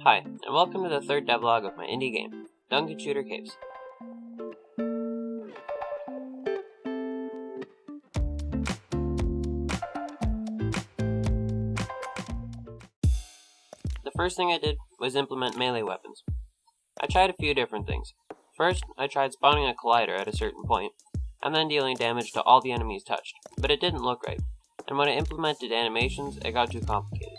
Hi, and welcome to the third devlog of my indie game, Dungen Shooter Caves. The first thing I did was implement melee weapons. I tried a few different things. First, I tried spawning a collider at a certain point, and then dealing damage to all the enemies touched, but it didn't look right, and when I implemented animations, it got too complicated.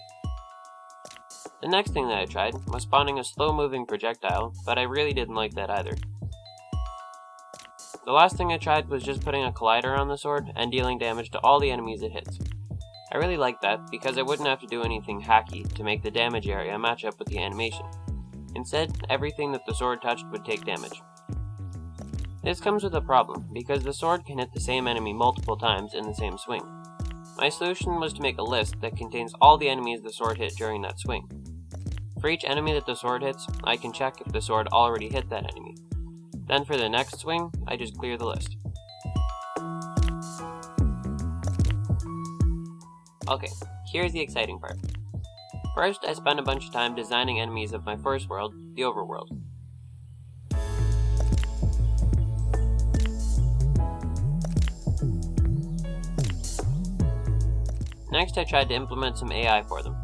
The next thing that I tried was spawning a slow-moving projectile, but I really didn't like that either. The last thing I tried was just putting a collider on the sword and dealing damage to all the enemies it hits. I really liked that because I wouldn't have to do anything hacky to make the damage area match up with the animation. Instead, everything that the sword touched would take damage. This comes with a problem, because the sword can hit the same enemy multiple times in the same swing. My solution was to make a list that contains all the enemies the sword hit during that swing. For each enemy that the sword hits, I can check if the sword already hit that enemy. Then for the next swing, I just clear the list. Okay, here's the exciting part. First, I spent a bunch of time designing enemies of my first world, the overworld. Next, I tried to implement some AI for them.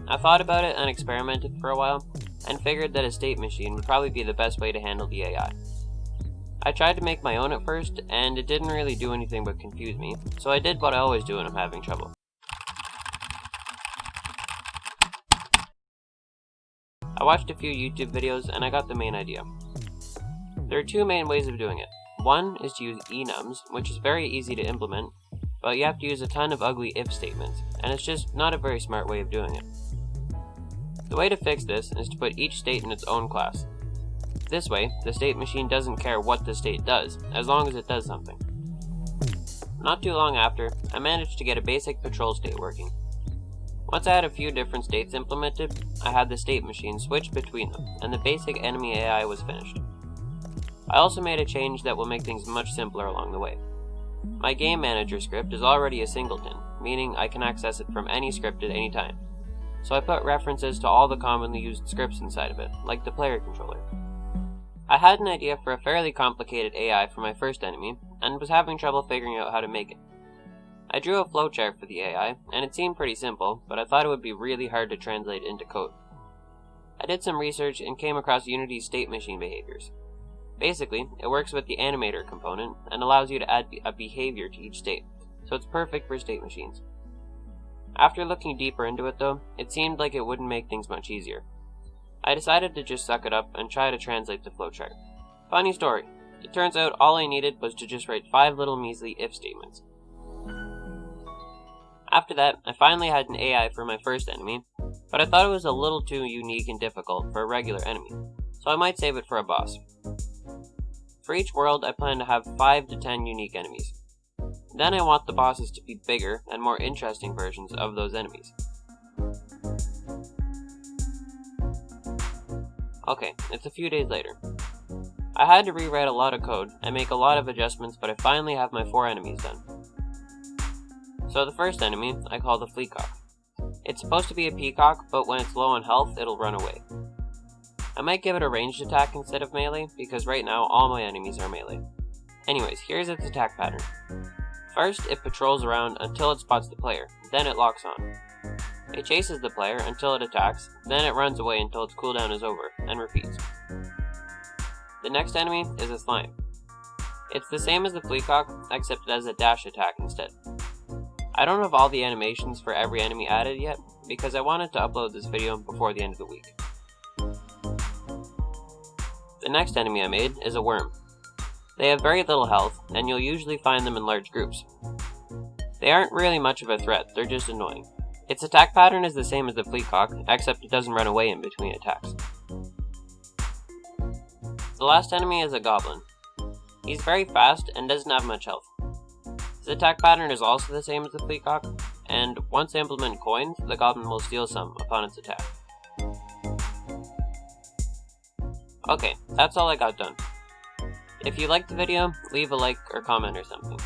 I thought about it and experimented for a while, and figured that a state machine would probably be the best way to handle the AI. I tried to make my own at first, and it didn't really do anything but confuse me, so I did what I always do when I'm having trouble. I watched a few YouTube videos, and I got the main idea. There are two main ways of doing it. One is to use enums, which is very easy to implement, but you have to use a ton of ugly if statements, and it's just not a very smart way of doing it. The way to fix this is to put each state in its own class. This way, the state machine doesn't care what the state does, as long as it does something. Not too long after, I managed to get a basic patrol state working. Once I had a few different states implemented, I had the state machine switch between them, and the basic enemy AI was finished. I also made a change that will make things much simpler along the way. My game manager script is already a singleton, meaning I can access it from any script at any time. So I put references to all the commonly used scripts inside of it, like the player controller. I had an idea for a fairly complicated AI for my first enemy, and was having trouble figuring out how to make it. I drew a flowchart for the AI, and it seemed pretty simple, but I thought it would be really hard to translate into code. I did some research and came across Unity's state machine behaviors. Basically, it works with the animator component and allows you to add a behavior to each state, so it's perfect for state machines. After looking deeper into it though, it seemed like it wouldn't make things much easier. I decided to just suck it up and try to translate the flowchart. Funny story, it turns out all I needed was to just write 5 little measly if statements. After that, I finally had an AI for my first enemy, but I thought it was a little too unique and difficult for a regular enemy, so I might save it for a boss. For each world, I plan to have 5 to 10 unique enemies. Then I want the bosses to be bigger and more interesting versions of those enemies. Okay, it's a few days later. I had to rewrite a lot of code and make a lot of adjustments, but I finally have my 4 enemies done. So the first enemy, I call the Fleacock. It's supposed to be a peacock, but when it's low on health, it'll run away. I might give it a ranged attack instead of melee, because right now all my enemies are melee. Anyways, here's its attack pattern. First, it patrols around until it spots the player, then it locks on. It chases the player until it attacks, then it runs away until its cooldown is over, and repeats. The next enemy is a slime. It's the same as the Fleacock, except it has a dash attack instead. I don't have all the animations for every enemy added yet, because I wanted to upload this video before the end of the week. The next enemy I made is a worm. They have very little health, and you'll usually find them in large groups. They aren't really much of a threat, they're just annoying. Its attack pattern is the same as the Fleacock, except it doesn't run away in between attacks. The last enemy is a goblin. He's very fast and doesn't have much health. His attack pattern is also the same as the Fleacock, and once I implement coins, the goblin will steal some upon its attack. Okay, that's all I got done. If you liked the video, leave a like or comment or something.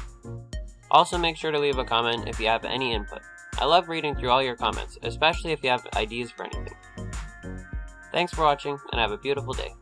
Also make sure to leave a comment if you have any input. I love reading through all your comments, especially if you have ideas for anything. Thanks for watching, and have a beautiful day.